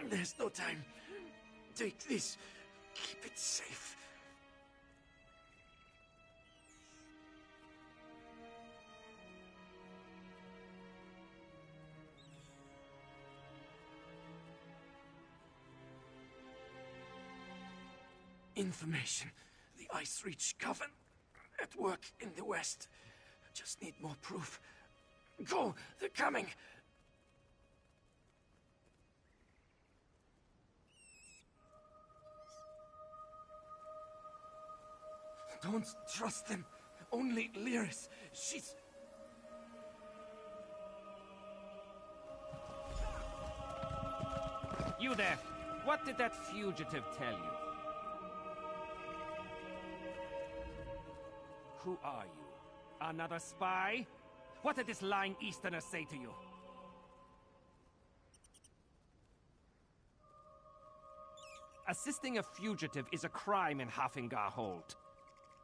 There's no time. Take this. Keep it safe. Information. The Ice Reach Coven. At work in the west. Just need more proof. Go! They're coming! Don't trust them. Only Lyris. She's... You there! What did that fugitive tell you? Who are you? Another spy? What did this lying Easterner say to you? Assisting a fugitive is a crime in Hafingar-Holt.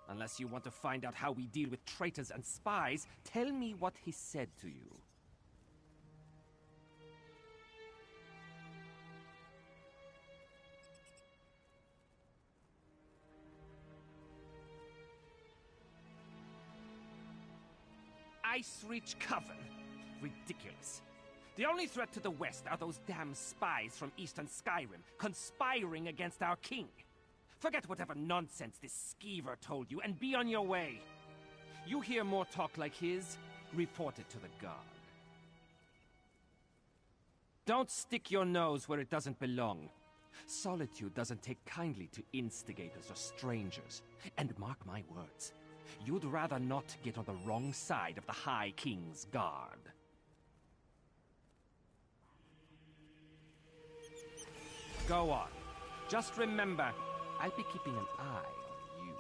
Unless you want to find out how we deal with traitors and spies, tell me what he said to you. Ice Reach Coven? Ridiculous. The only threat to the west are those damn spies from Eastern Skyrim, conspiring against our king. Forget whatever nonsense this skeever told you, and be on your way. You hear more talk like his, report it to the guard. Don't stick your nose where it doesn't belong. Solitude doesn't take kindly to instigators or strangers. And mark my words, you'd rather not get on the wrong side of the High King's guard. Go on. Just remember, I'll be keeping an eye on you.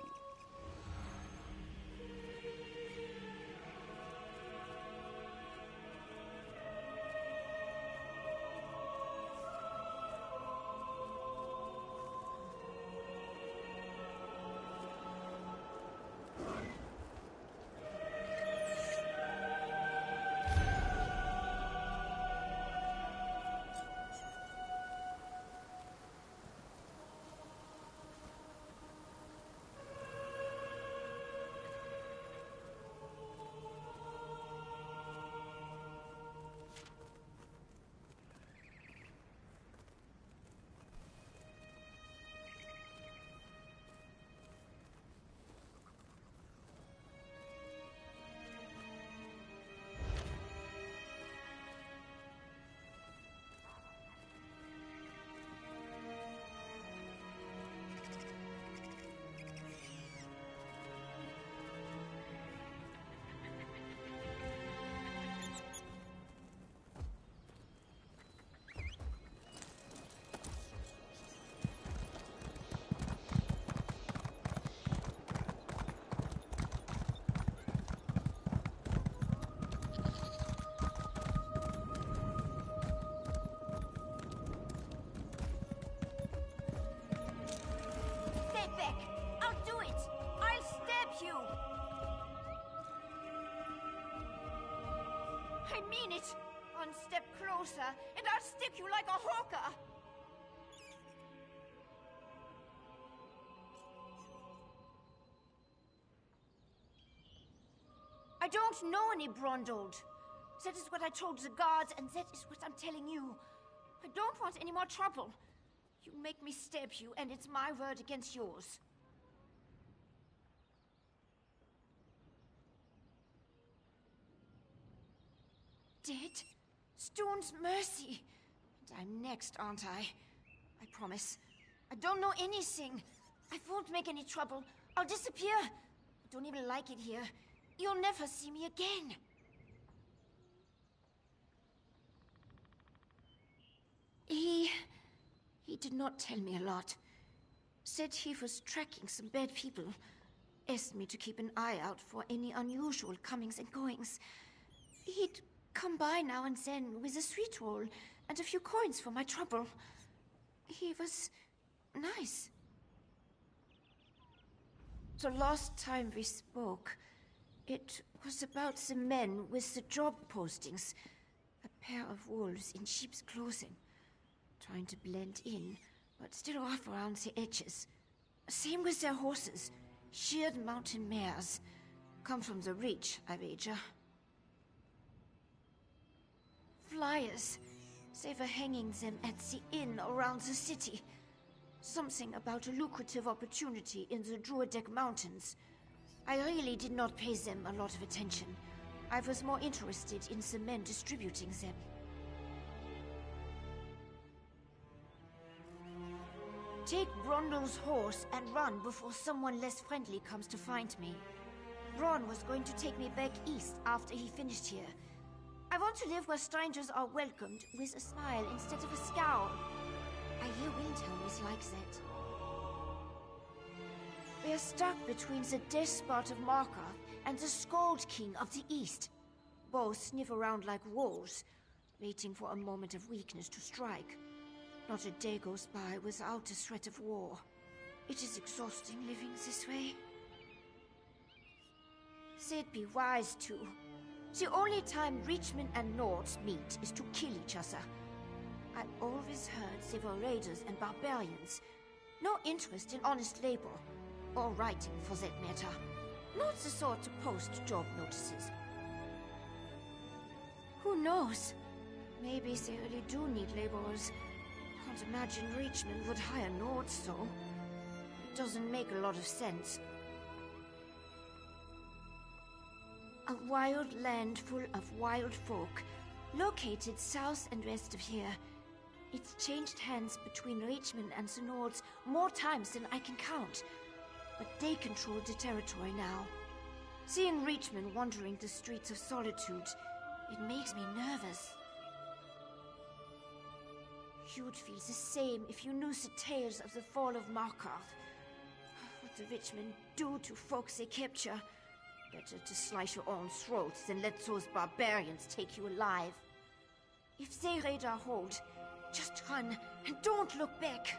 I mean it! One step closer, and I'll stick you like a hawker! I don't know any Brondold. That is what I told the guards, and that is what I'm telling you. I don't want any more trouble. You make me stab you, and it's my word against yours. Dead? Stone's mercy. And I'm next, aren't I? I promise. I don't know anything. I won't make any trouble. I'll disappear. I don't even like it here. You'll never see me again. He did not tell me a lot. Said he was tracking some bad people. Asked me to keep an eye out for any unusual comings and goings. He'd come by now and then with a sweet roll and a few coins for my trouble. He was nice. The last time we spoke, it was about the men with the job postings. A pair of wolves in sheep's clothing. trying to blend in, but still rough around the edges. Same with their horses. Sheared mountain mares. Come from the Reach, I wager. Flyers. They were hanging them at the inn around the city. Something about a lucrative opportunity in the Druidec Mountains. I really did not pay them a lot of attention. I was more interested in the men distributing them. Take Brondo's horse and run before someone less friendly comes to find me. Bron was going to take me back east after he finished here. I want to live where strangers are welcomed with a smile instead of a scowl. I hear Windhelm is like that. We are stuck between the despot of Markarth and the Scold King of the East. Both sniff around like wolves, waiting for a moment of weakness to strike. Not a day goes by without a threat of war. It is exhausting living this way. They'd be wise to. The only time Reachmen and Nords meet is to kill each other. I always heard they were raiders and barbarians. No interest in honest labor. Or writing, for that matter. Not the sort to post job notices. Who knows? Maybe they really do need laborers. Can't imagine Reachmen would hire Nords, though. It doesn't make a lot of sense. A wild land full of wild folk, located south and west of here. It's changed hands between Reachmen and the Nords more times than I can count. But they control the territory now. Seeing Reachmen wandering the streets of Solitude, it makes me nervous. You'd feel the same if you knew the tales of the fall of Markarth. What the Reachmen do to folks they capture. Better to slice your own throats than let those barbarians take you alive. If they raid our hold, just run and don't look back.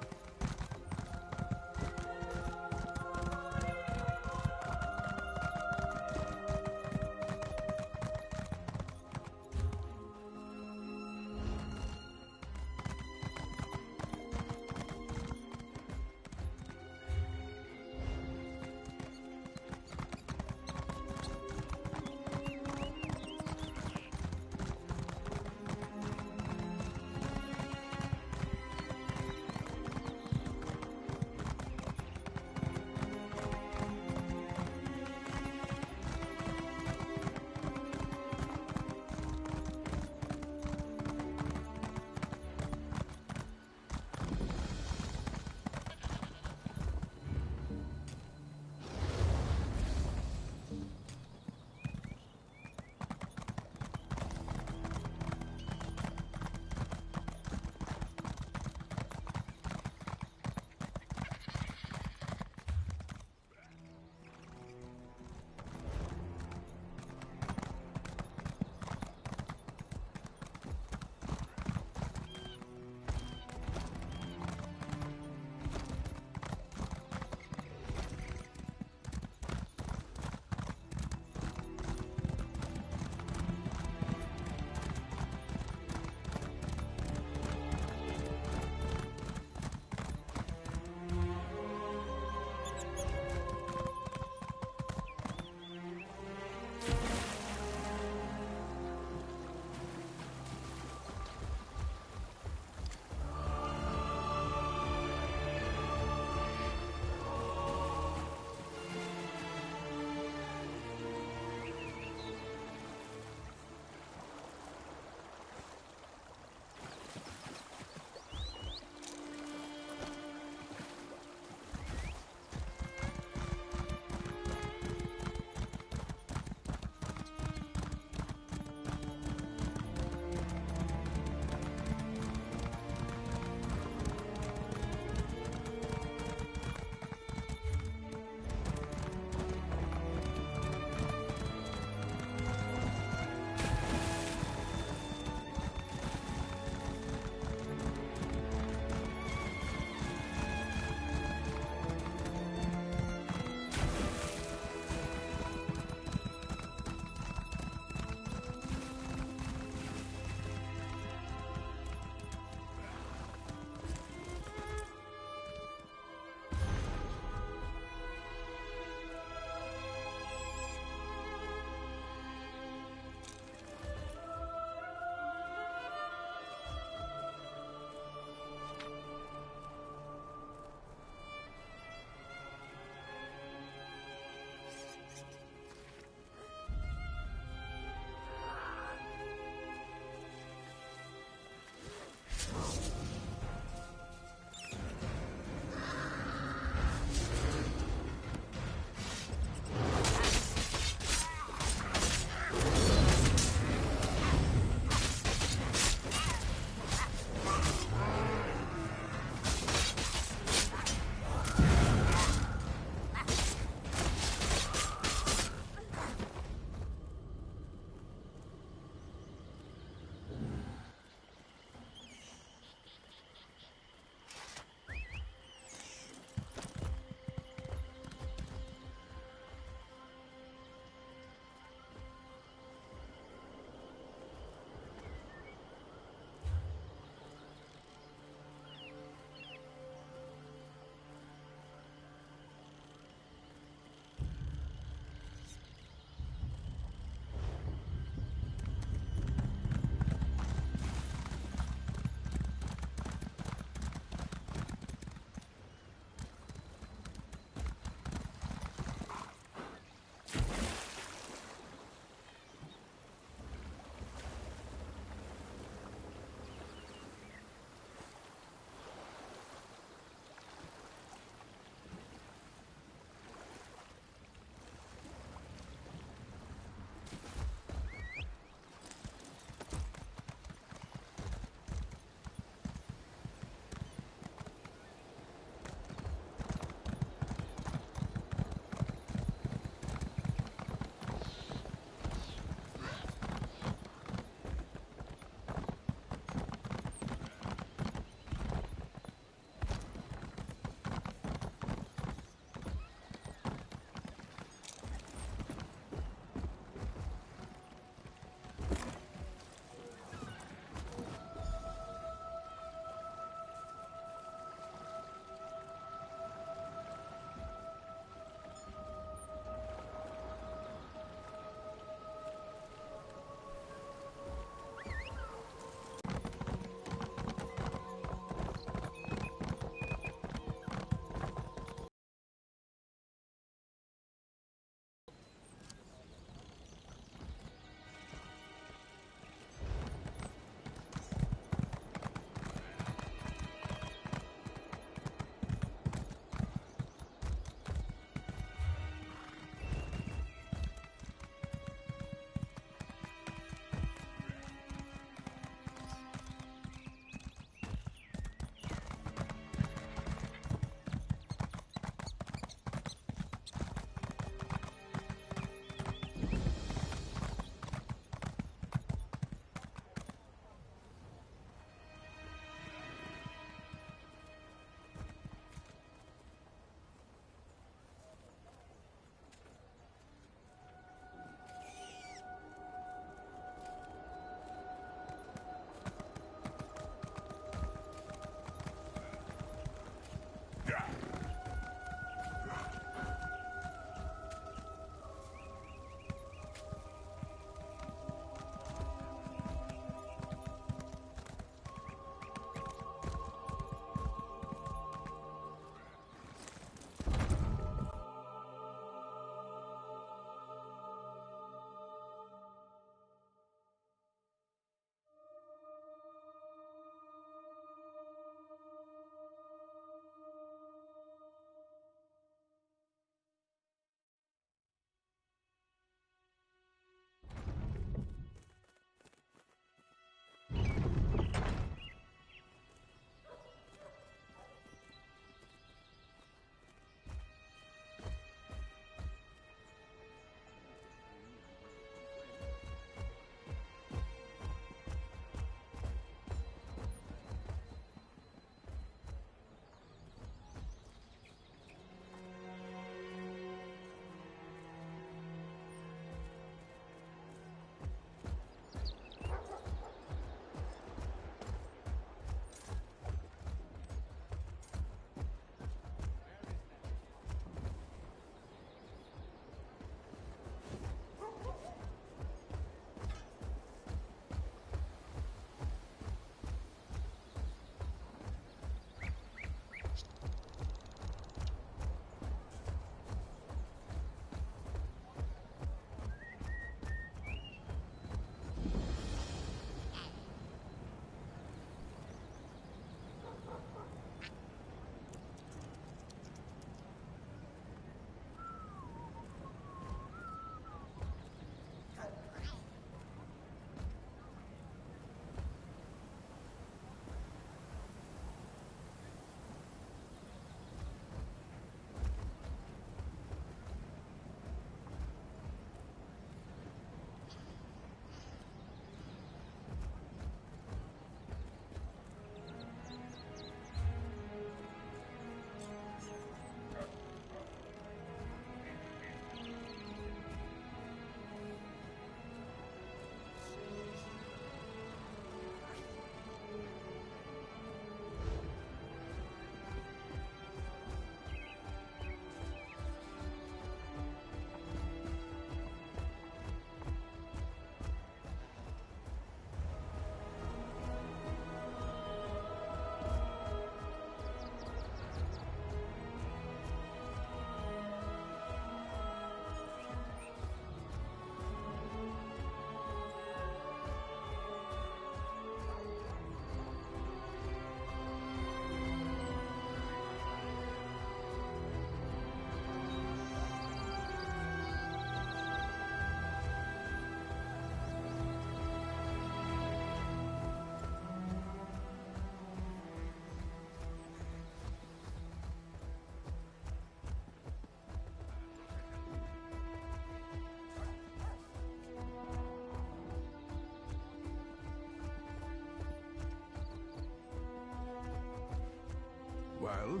while.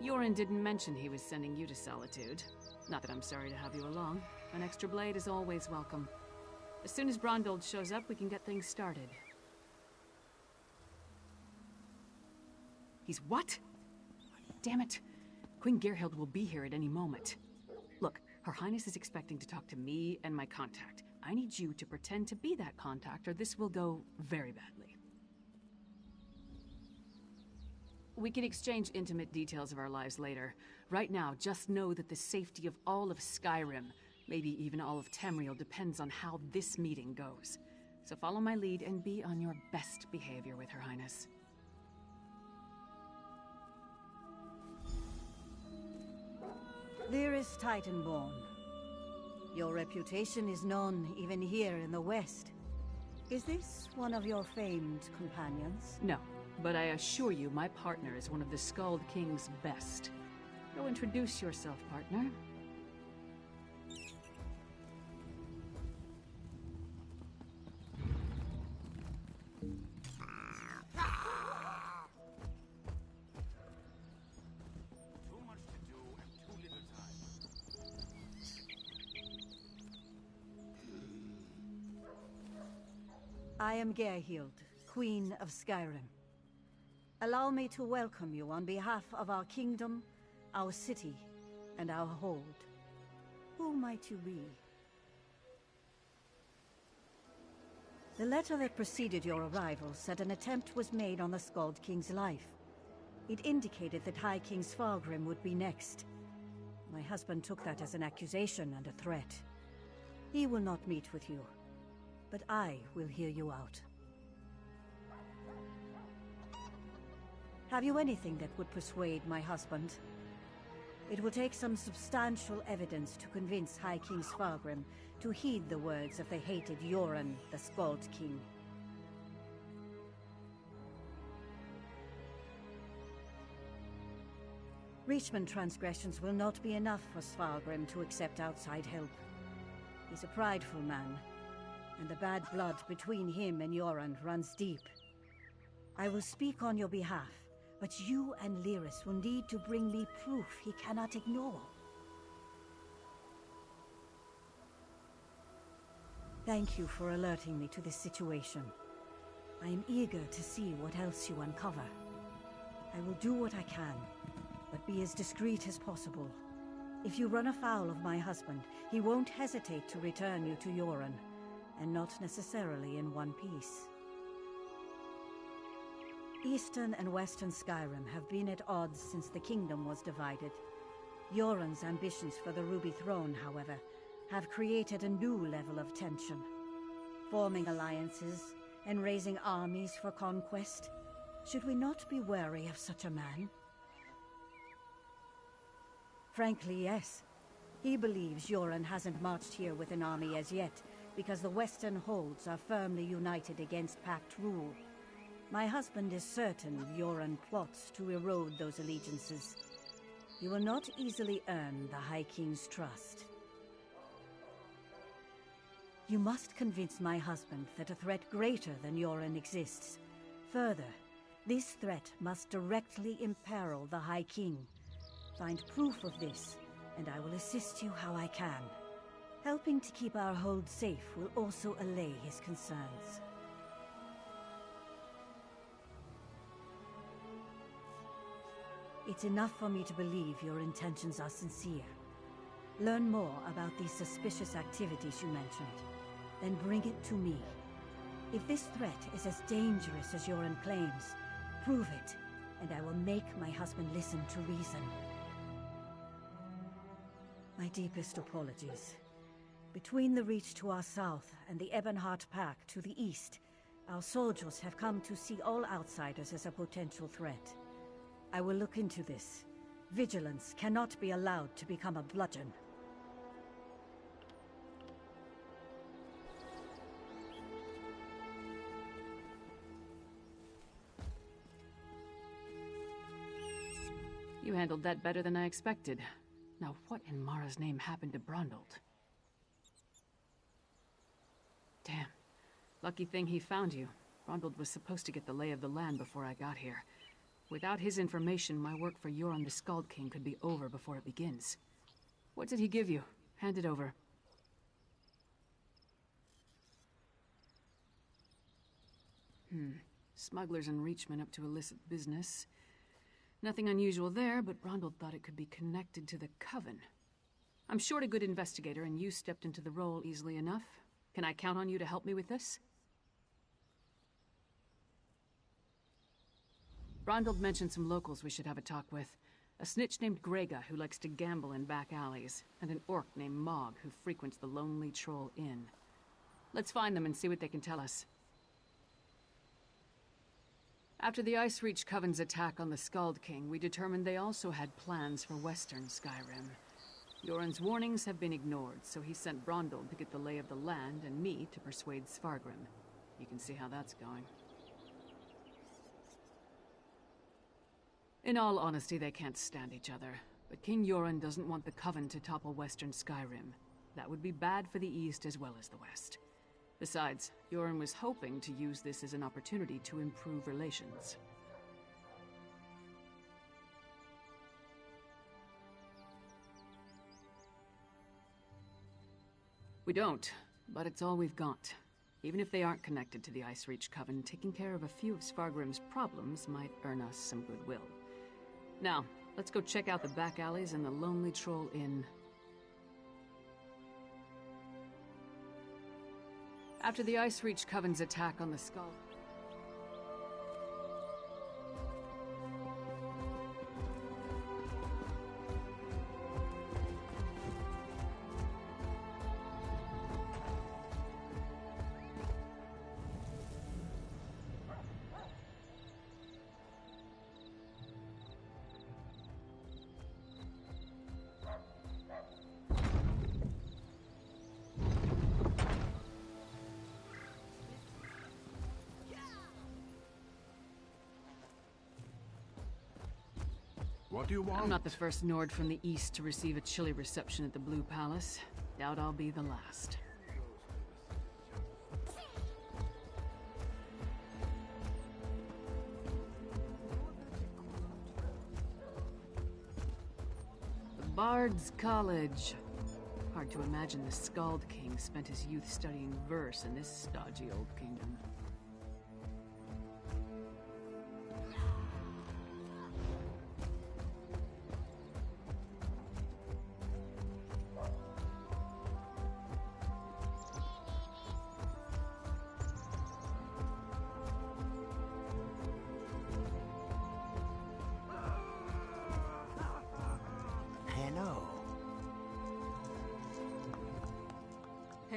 Yoren didn't mention he was sending you to Solitude. Not that I'm sorry to have you along. An extra blade is always welcome. As soon as Brondgold shows up, we can get things started. He's what? Damn it. Queen Gerhild will be here at any moment. Look, Her Highness is expecting to talk to me and my contact. I need you to pretend to be that contact, or this will go very badly. We can exchange intimate details of our lives later. Right now, just know that the safety of all of Skyrim, maybe even all of Tamriel, depends on how this meeting goes. So follow my lead and be on your best behavior with Her Highness. Dearest Titanborn, your reputation is known even here in the West. Is this one of your famed companions? No, but I assure you my partner is one of the Skald King's best. Go introduce yourself, partner. I am Gerhild, Queen of Skyrim. Allow me to welcome you on behalf of our kingdom, our city, and our hold. Who might you be? The letter that preceded your arrival said an attempt was made on the Skald King's life. It indicated that High King Svargrim would be next. My husband took that as an accusation and a threat. He will not meet with you, but I will hear you out. Have you anything that would persuade my husband? It will take some substantial evidence to convince High King Svargrim to heed the words of the hated Yoren, the Skald King. Reachman transgressions will not be enough for Svargrim to accept outside help. He's a prideful man, and the bad blood between him and Yoren runs deep. I will speak on your behalf, but you and Lyris will need to bring me proof he cannot ignore. Thank you for alerting me to this situation. I am eager to see what else you uncover. I will do what I can, but be as discreet as possible. If you run afoul of my husband, he won't hesitate to return you to Yoren, and not necessarily in one piece. Eastern and Western Skyrim have been at odds since the kingdom was divided. Yoren's ambitions for the Ruby Throne, however, have created a new level of tension. Forming alliances and raising armies for conquest. Should we not be wary of such a man? Frankly, yes. He believes Yoren hasn't marched here with an army as yet, because the Western holds are firmly united against Pact rule. My husband is certain Yoren plots to erode those allegiances. You will not easily earn the High King's trust. You must convince my husband that a threat greater than Yoren exists. Further, this threat must directly imperil the High King. Find proof of this, and I will assist you how I can. Helping to keep our hold safe will also allay his concerns. It's enough for me to believe your intentions are sincere. Learn more about these suspicious activities you mentioned, then bring it to me. If this threat is as dangerous as Yoren claims, prove it, and I will make my husband listen to reason. My deepest apologies. Between the Reach to our south and the Ebonheart Pack to the east, our soldiers have come to see all outsiders as a potential threat. I will look into this. Vigilance cannot be allowed to become a bludgeon. You handled that better than I expected. Now what in Mara's name happened to Brondald? Damn. Lucky thing he found you. Brondald was supposed to get the lay of the land before I got here. Without his information, my work for Yoren the Skald King could be over before it begins. What did he give you? Hand it over. Smugglers and Reachmen up to illicit business. Nothing unusual there, but Brondald thought it could be connected to the Coven. I'm short a good investigator, and you stepped into the role easily enough. Can I count on you to help me with this? Brondald mentioned some locals we should have a talk with. A snitch named Grega, who likes to gamble in back alleys, and an orc named Mog, who frequents the Lonely Troll Inn. Let's find them and see what they can tell us. After the Ice Reach Coven's attack on the Skald King, we determined they also had plans for Western Skyrim. Yoren's warnings have been ignored, so he sent Brondald to get the lay of the land and me to persuade Svargrim. You can see how that's going. In all honesty, they can't stand each other, but King Yoren doesn't want the Coven to topple Western Skyrim. That would be bad for the East as well as the West. Besides, Yoren was hoping to use this as an opportunity to improve relations. We don't, but it's all we've got. Even if they aren't connected to the Ice Reach Coven, taking care of a few of Svargrim's problems might earn us some goodwill. Now, let's go check out the back alleys and the Lonely Troll Inn. After the Ice Reach Coven's attack on the Skull... What do you want? I'm not the first Nord from the East to receive a chilly reception at the Blue Palace. Doubt I'll be the last. The Bard's College. Hard to imagine the Skald King spent his youth studying verse in this stodgy old kingdom.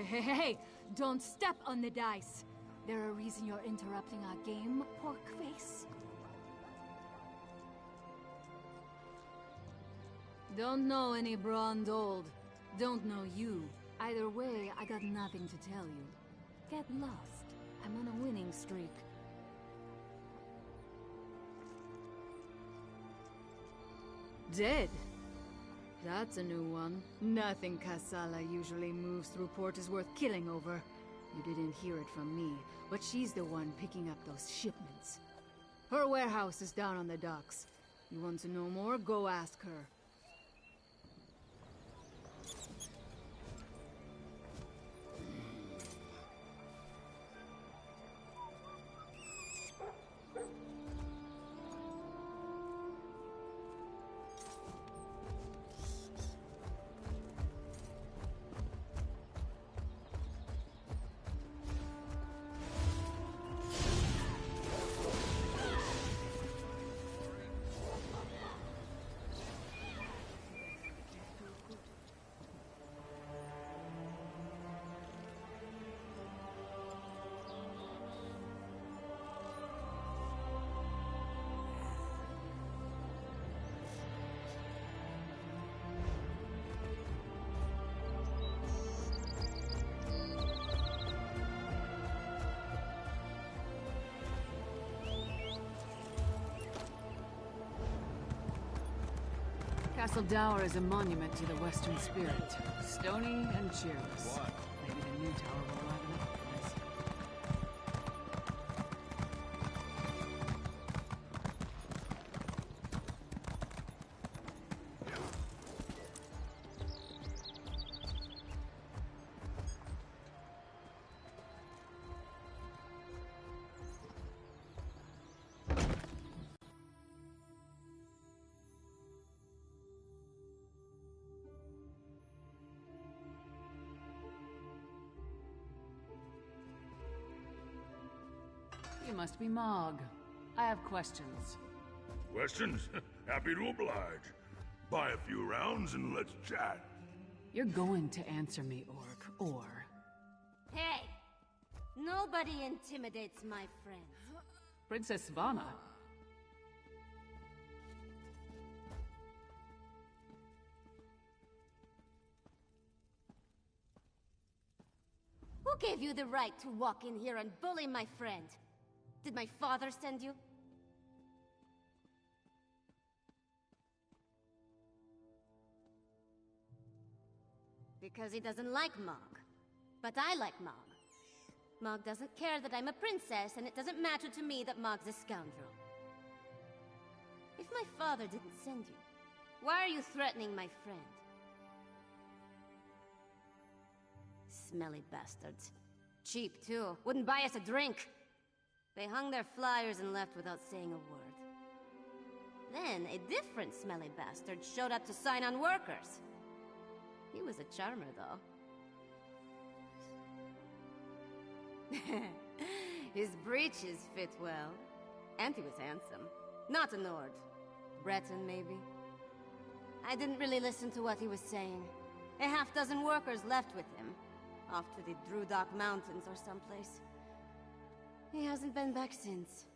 Hey, don't step on the dice. There a reason you're interrupting our game, pork face? Don't know any Brondald. Don't know you. Either way, I got nothing to tell you. Get lost. I'm on a winning streak. Dead? That's a new one. Nothing Kassala usually moves through port is worth killing over. You didn't hear it from me, but she's the one picking up those shipments. Her warehouse is down on the docks. You want to know more? Go ask her. Castle Dower is a monument to the Western spirit. Stony and cheerless. What? Maybe the new tower will liven up the place. You must be Mog. I have questions. Questions? Happy to oblige. Buy a few rounds and let's chat. You're going to answer me, Orc, or... Hey! Nobody intimidates my friends. Princess Svana. Who gave you the right to walk in here and bully my friend? Did my father send you? Because he doesn't like Mog. But I like Mog. Mog doesn't care that I'm a princess, and it doesn't matter to me that Mog's a scoundrel. If my father didn't send you, why are you threatening my friend? Smelly bastards. Cheap, too. Wouldn't buy us a drink. They hung their flyers and left without saying a word. Then, a different smelly bastard showed up to sign on workers. He was a charmer, though. His breeches fit well. And he was handsome. Not a Nord. Breton, maybe. I didn't really listen to what he was saying. A half-dozen workers left with him. Off to the Drudok Mountains or someplace. He hasn't been back since.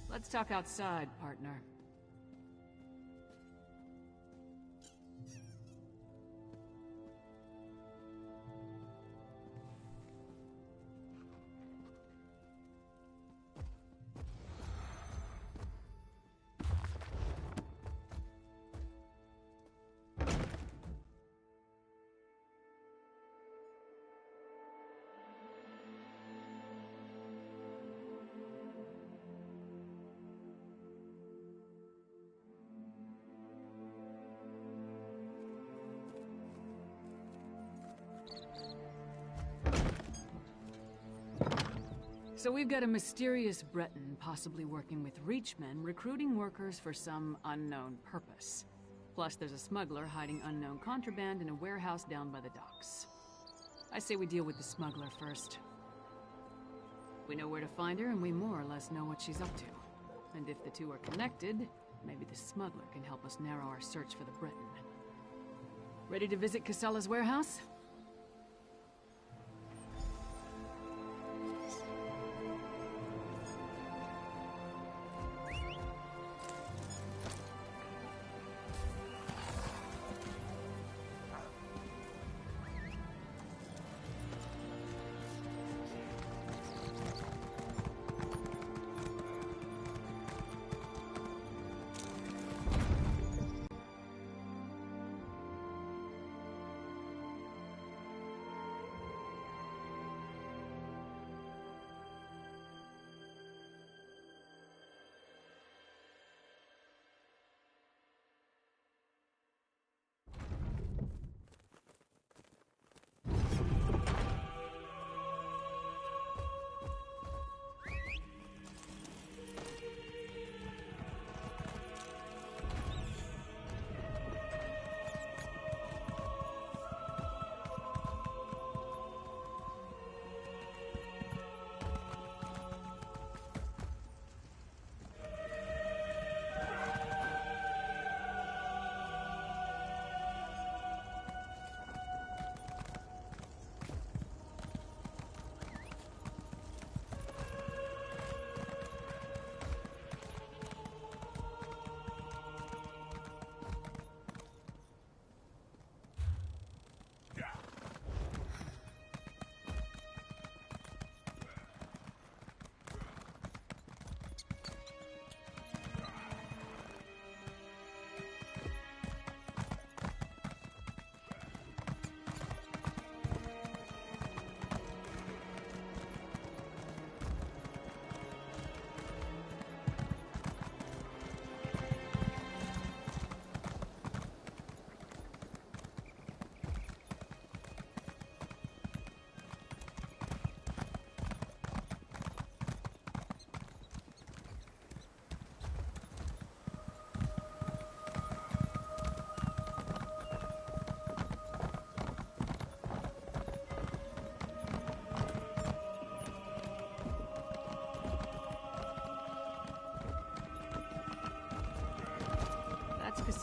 Let's talk outside, partner. So we've got a mysterious Breton possibly working with Reachmen, recruiting workers for some unknown purpose. Plus there's a smuggler hiding unknown contraband in a warehouse down by the docks. I say we deal with the smuggler first. We know where to find her, and we more or less know what she's up to. And if the two are connected, maybe the smuggler can help us narrow our search for the Breton. Ready to visit Casella's warehouse?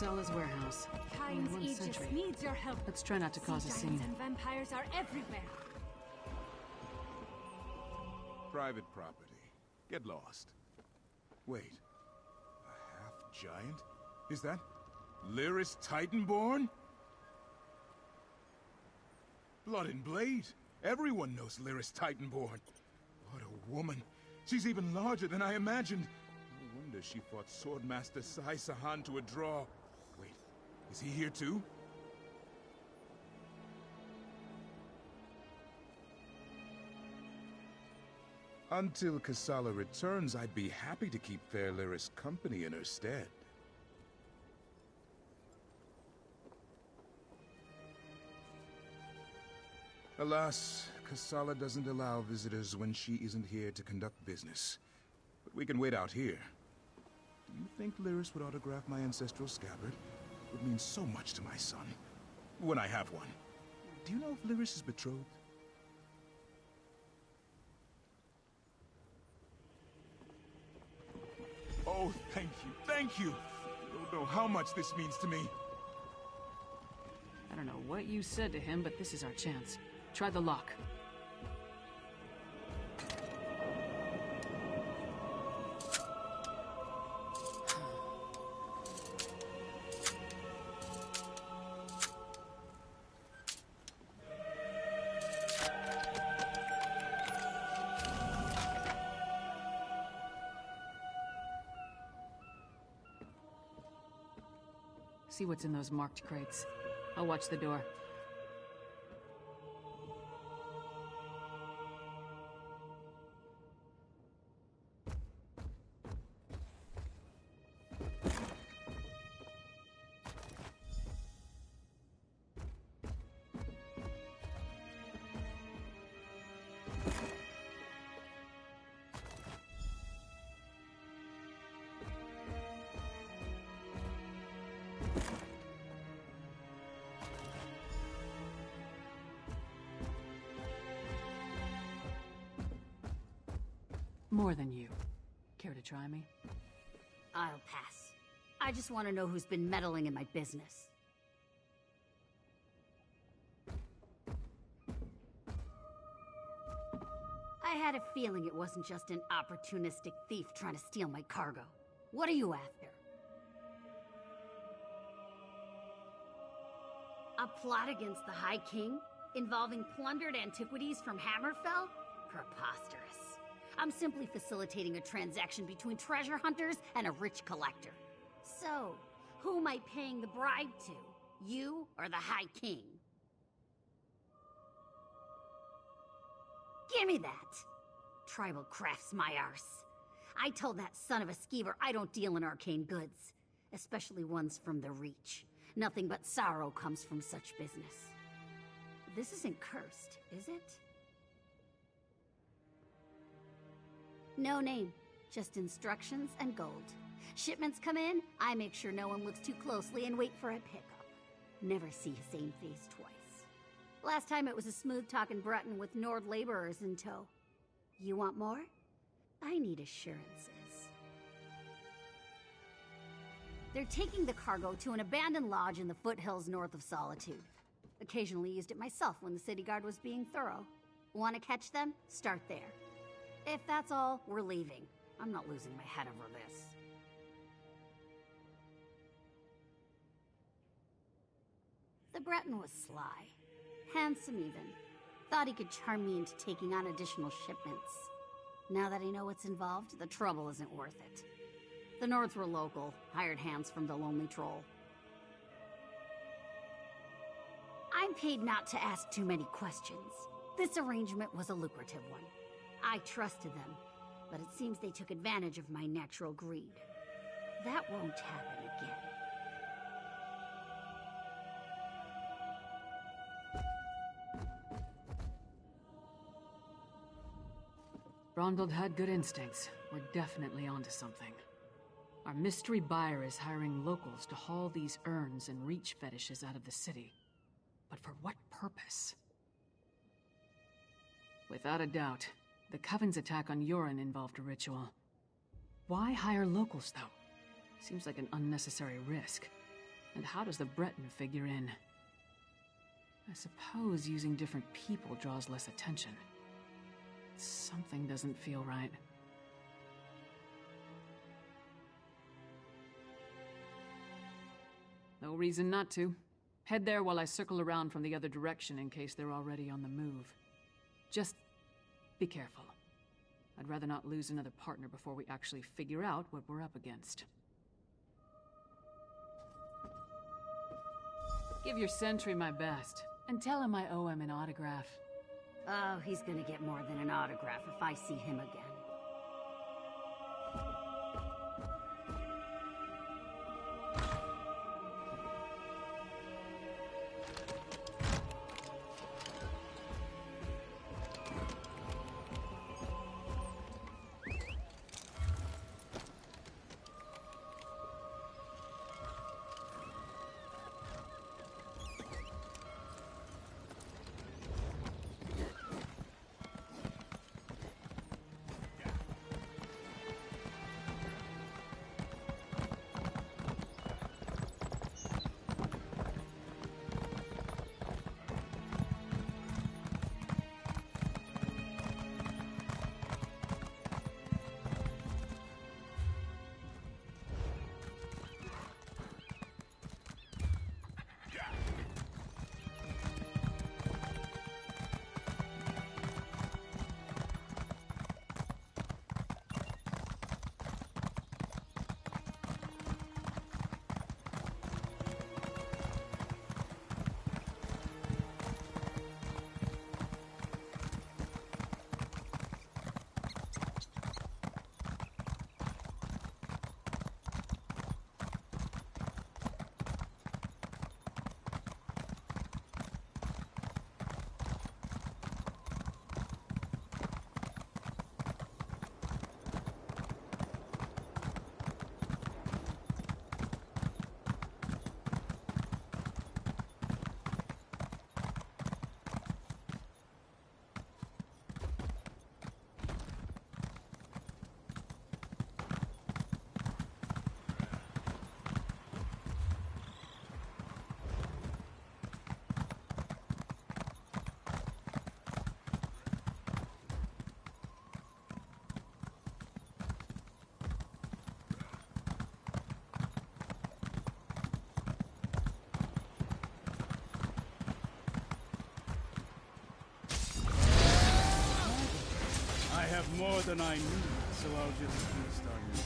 Kassala's warehouse. Kain's Only one Aegis sentry. needs your help. Let's try not to cause a Sea scene. giants and vampires are everywhere. Private property. Get lost. Wait. A half-giant? Is that Lyris Titanborn? Blood and Blade. Everyone knows Lyris Titanborn. What a woman. She's even larger than I imagined. No wonder she fought Swordmaster Sai Sahan to a draw. Wait, is he here too? Until Kassala returns, I'd be happy to keep Fair Lyris company in her stead. Alas, Kassala doesn't allow visitors when she isn't here to conduct business. But we can wait out here. Do you think Lyris would autograph my ancestral scabbard? It would mean so much to my son. When I have one. Do you know if Lyris is betrothed? Oh, thank you, thank you! You don't know how much this means to me. I don't know what you said to him, but this is our chance. Try the lock. See what's in those marked crates. I'll watch the door. More than you. Care to try me? I'll pass. I just want to know who's been meddling in my business. I had a feeling it wasn't just an opportunistic thief trying to steal my cargo. What are you after? A plot against the High King? Involving plundered antiquities from Hammerfell? Preposterous. I'm simply facilitating a transaction between treasure hunters and a rich collector. So, who am I paying the bribe to? You or the High King? Gimme that! Tribal craft's my arse. I told that son of a skeever I don't deal in arcane goods, especially ones from the Reach. Nothing but sorrow comes from such business. This isn't cursed, is it? No name, just instructions and gold. Shipments come in, I make sure no one looks too closely and wait for a pickup. Never see a same face twice. Last time it was a smooth-talking Breton with Nord laborers in tow. You want more? I need assurances. They're taking the cargo to an abandoned lodge in the foothills north of Solitude. Occasionally used it myself when the city guard was being thorough. Want to catch them? Start there. If that's all, we're leaving. I'm not losing my head over this. The Breton was sly. Handsome even. Thought he could charm me into taking on additional shipments. Now that I know what's involved, the trouble isn't worth it. The Nords were local, hired hands from the Lonely Troll. I'm paid not to ask too many questions. This arrangement was a lucrative one. I trusted them, but it seems they took advantage of my natural greed. That won't happen again. Ronald had good instincts. We're definitely onto something. Our mystery buyer is hiring locals to haul these urns and reach fetishes out of the city. But for what purpose? Without a doubt, the Coven's attack on Yoren involved a ritual. Why hire locals, though? Seems like an unnecessary risk. And how does the Breton figure in? I suppose using different people draws less attention. Something doesn't feel right. No reason not to. Head there while I circle around from the other direction in case they're already on the move. Just be careful. I'd rather not lose another partner before we actually figure out what we're up against. Give your sentry my best, and tell him I owe him an autograph. Oh, he's gonna get more than an autograph if I see him again. I have more than I need, so I'll just feast on you.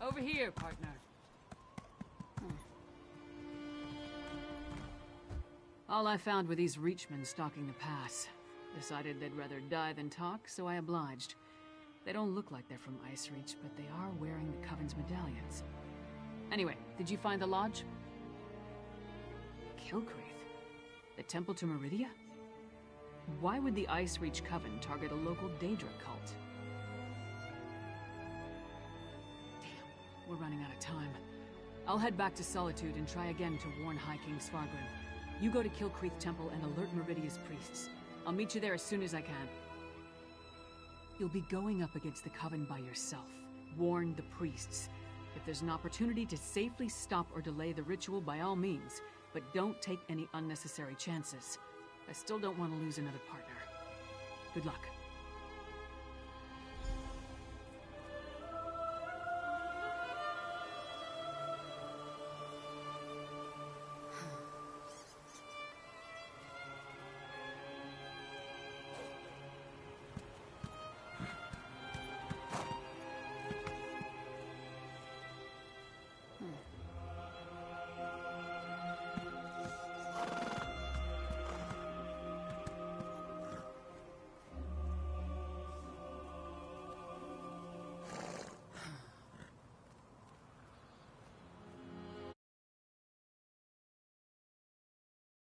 Over here, partner. All I found were these Reachmen stalking the pass. Decided they'd rather die than talk, so I obliged. They don't look like they're from Ice Reach, but they are wearing the Coven's medallions. Anyway, did you find the lodge? Kilcreath? The temple to Meridia? Why would the Ice Reach Coven target a local Daedra cult? Damn, we're running out of time. I'll head back to Solitude and try again to warn High King Svargrim. You go to Kilcreath Temple and alert Meridia's priests. I'll meet you there as soon as I can. You'll be going up against the Coven by yourself. Warn the priests. If there's an opportunity to safely stop or delay the ritual, by all means, but don't take any unnecessary chances. I still don't want to lose another partner. Good luck.